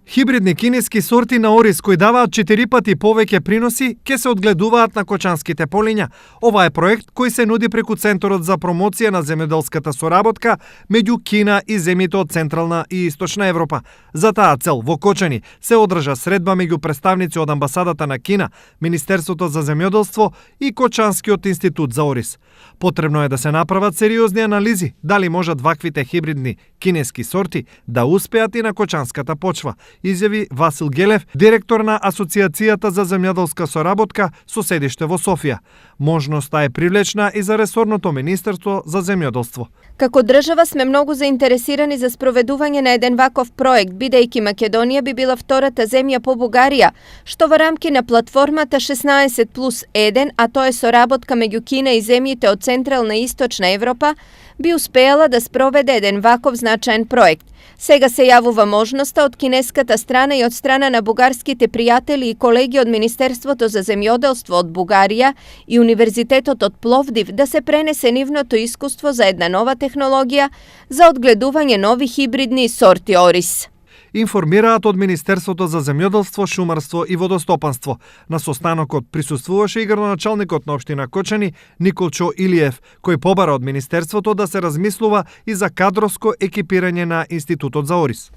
Хибридни кинески сорти на ориз кои даваат 4 пати повеќе приноси ќе се одгледуваат на кочанските полиња. Ова е проект кој се нуди преку Центарот за промоција на земјоделската соработка меѓу Кина и земјите од Централна и Источна Европа. За таа цел во Кочани се одржа средба меѓу представници од амбасадата на Кина, Министерството за земјоделство и Кочанскиот институт за ориз. Потребно е да се направат сериозни анализи дали можат ваквите хибридни кинески сорти да успеат и на кочанската почва, изјави Васил Гелев, директор на Асоциацијата за земјоделска соработка со седиште во Софија. Можноста е привлечна и за ресорното Министерство за земјоделство. Како држава сме многу заинтересирани за спроведување на еден ваков проект, бидејќи Македонија би била втората земја по Бугарија, што во рамки на платформата 16+1, а тоа е соработка меѓу Кина и земјите од Централна и Источна Европа, би успеала да спроведе еден ваков значаен проект. Сега се јавува можноста од кинеската страна и од страна на бугарските пријатели и колеги од Министерството за земјоделство од Бугарија и Универзитетот од Пловдив да се пренесе нивното искуство за една нова технологија за одгледување нови хибридни сорти ориз. Информираат од Министерството за земјоделство, шумарство и водостопанство. На состанокот присуствуваше и градоначалникот на општина Кочани Николчо Илиев, кој побара од Министерството да се размислува и за кадровско екипирање на Институтот за ориз.